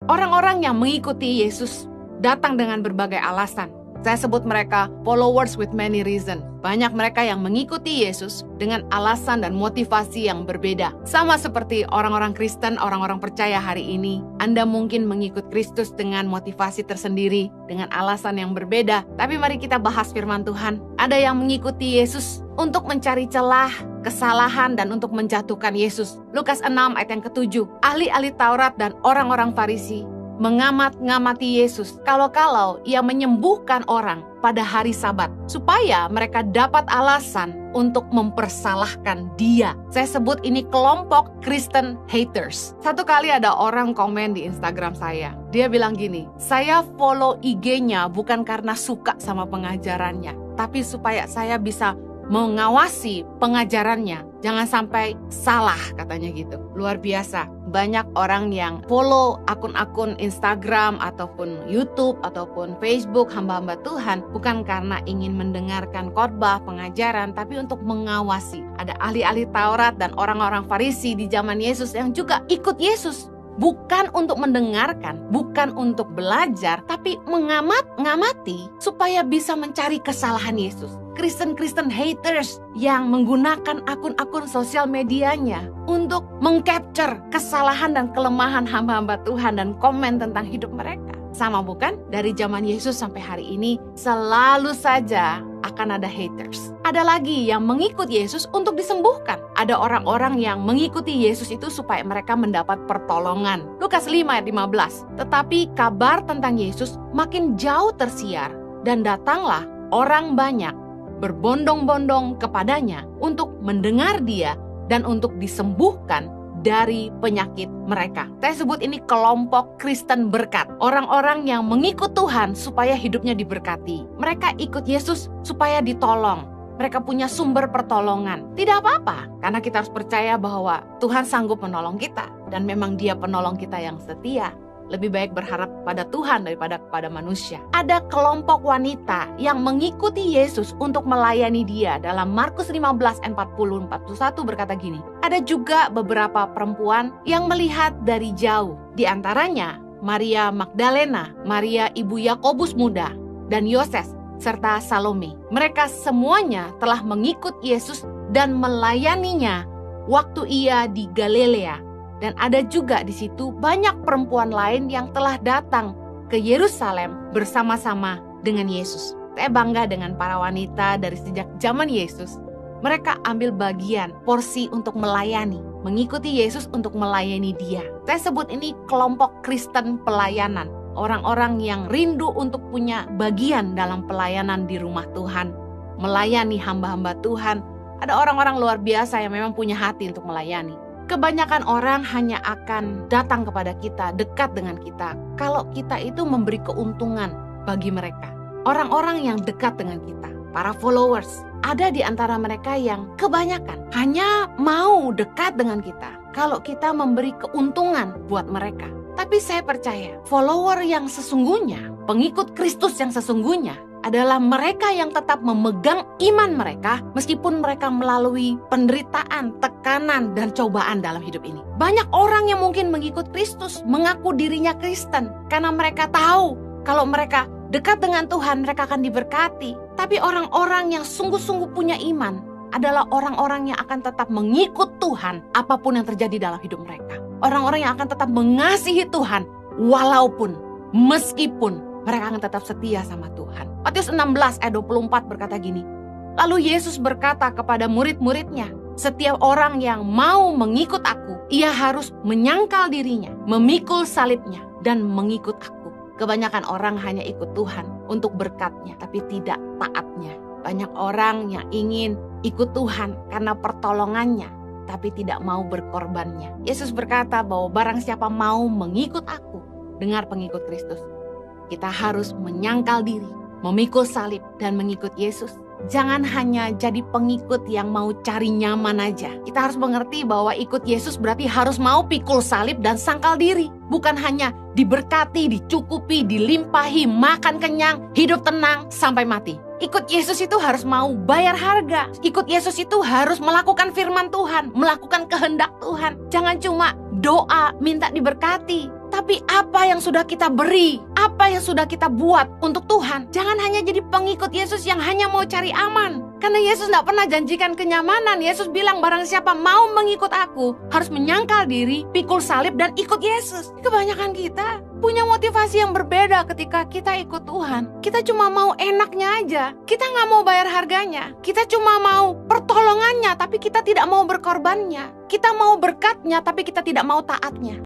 Orang-orang yang mengikuti Yesus datang dengan berbagai alasan. Saya sebut mereka followers with many reasons. Banyak mereka yang mengikuti Yesus dengan alasan dan motivasi yang berbeda. Sama seperti orang-orang Kristen, orang-orang percaya hari ini. Anda mungkin mengikut Kristus dengan motivasi tersendiri, dengan alasan yang berbeda. Tapi mari kita bahas firman Tuhan. Ada yang mengikuti Yesus untuk mencari celah, kesalahan, dan untuk menjatuhkan Yesus. Lukas 6 ayat yang ke-7. Ahli-ahli Taurat dan orang-orang Farisi mengamati Yesus kalau-kalau ia menyembuhkan orang pada hari Sabat, supaya mereka dapat alasan untuk mempersalahkan dia. Saya sebut ini kelompok Kristen haters. Satu kali ada orang komen di Instagram saya. Dia bilang gini, saya follow IG-nya bukan karena suka sama pengajarannya, tapi supaya saya bisa mengawasi pengajarannya. Jangan sampai salah, katanya gitu. Luar biasa. Banyak orang yang follow akun-akun Instagram ataupun YouTube ataupun Facebook hamba-hamba Tuhan bukan karena ingin mendengarkan khotbah pengajaran, tapi untuk mengawasi. Ada ahli-ahli Taurat dan orang-orang Farisi di zaman Yesus yang juga ikut Yesus. Bukan untuk mendengarkan, bukan untuk belajar, tapi mengamati supaya bisa mencari kesalahan Yesus. Kristen haters yang menggunakan akun-akun sosial medianya untuk mengcapture kesalahan dan kelemahan hamba-hamba Tuhan dan komen tentang hidup mereka. Sama bukan? Dari zaman Yesus sampai hari ini selalu saja akan ada haters. Ada lagi yang mengikut Yesus untuk disembuhkan. Ada orang-orang yang mengikuti Yesus itu supaya mereka mendapat pertolongan. Lukas 5 ayat 15. Tetapi kabar tentang Yesus makin jauh tersiar dan datanglah orang banyak berbondong-bondong kepadanya untuk mendengar dia dan untuk disembuhkan dari penyakit mereka. Saya sebut ini kelompok Kristen berkat. Orang-orang yang mengikut Tuhan supaya hidupnya diberkati. Mereka ikut Yesus supaya ditolong. Mereka punya sumber pertolongan. Tidak apa-apa, karena kita harus percaya bahwa Tuhan sanggup menolong kita. Dan memang Dia penolong kita yang setia. Lebih baik berharap pada Tuhan daripada kepada manusia. Ada kelompok wanita yang mengikuti Yesus untuk melayani dia. Dalam Markus 15 ayat 40-41 berkata gini, ada juga beberapa perempuan yang melihat dari jauh. Di antaranya Maria Magdalena, Maria ibu Yakobus muda, dan Yoses, serta Salome. Mereka semuanya telah mengikut Yesus dan melayaninya waktu ia di Galilea. Dan ada juga di situ banyak perempuan lain yang telah datang ke Yerusalem bersama-sama dengan Yesus. Saya bangga dengan para wanita dari sejak zaman Yesus. Mereka ambil bagian, porsi untuk melayani, mengikuti Yesus untuk melayani dia. Saya sebut ini kelompok Kristen pelayanan. Orang-orang yang rindu untuk punya bagian dalam pelayanan di rumah Tuhan. Melayani hamba-hamba Tuhan. Ada orang-orang luar biasa yang memang punya hati untuk melayani. Kebanyakan orang hanya akan datang kepada kita, dekat dengan kita, kalau kita itu memberi keuntungan bagi mereka. Orang-orang yang dekat dengan kita, para followers, ada di antara mereka yang kebanyakan hanya mau dekat dengan kita kalau kita memberi keuntungan buat mereka. Tapi saya percaya, follower yang sesungguhnya, pengikut Kristus yang sesungguhnya, adalah mereka yang tetap memegang iman mereka meskipun mereka melalui penderitaan, tekanan, dan cobaan dalam hidup ini. Banyak orang yang mungkin mengikut Kristus, mengaku dirinya Kristen, karena mereka tahu kalau mereka dekat dengan Tuhan, mereka akan diberkati. Tapi orang-orang yang sungguh-sungguh punya iman adalah orang-orang yang akan tetap mengikut Tuhan apapun yang terjadi dalam hidup mereka. Orang-orang yang akan tetap mengasihi Tuhan walaupun, meskipun mereka akan tetap setia sama Tuhan. Matius 16 ayat 24 berkata gini, lalu Yesus berkata kepada murid-muridnya, setiap orang yang mau mengikut aku, ia harus menyangkal dirinya, memikul salibnya, dan mengikut aku. Kebanyakan orang hanya ikut Tuhan untuk berkatnya, tapi tidak taatnya. Banyak orang yang ingin ikut Tuhan karena pertolongannya, tapi tidak mau berkorbannya. Yesus berkata bahwa barang siapa mau mengikut aku, dengar pengikut Kristus, kita harus menyangkal diri, memikul salib, dan mengikut Yesus. Jangan hanya jadi pengikut yang mau cari nyaman aja. Kita harus mengerti bahwa ikut Yesus berarti harus mau pikul salib dan sangkal diri. Bukan hanya diberkati, dicukupi, dilimpahi, makan kenyang, hidup tenang, sampai mati. Ikut Yesus itu harus mau bayar harga. Ikut Yesus itu harus melakukan firman Tuhan, melakukan kehendak Tuhan. Jangan cuma doa, minta diberkati, tapi tapi apa yang sudah kita beri, apa yang sudah kita buat untuk Tuhan. Jangan hanya jadi pengikut Yesus yang hanya mau cari aman. Karena Yesus tidak pernah janjikan kenyamanan. Yesus bilang barang siapa mau mengikut aku, harus menyangkal diri, pikul salib, dan ikut Yesus. Kebanyakan kita punya motivasi yang berbeda ketika kita ikut Tuhan. Kita cuma mau enaknya aja. Kita nggak mau bayar harganya. Kita cuma mau pertolongannya, tapi kita tidak mau berkorbannya. Kita mau berkatnya, tapi kita tidak mau taatnya.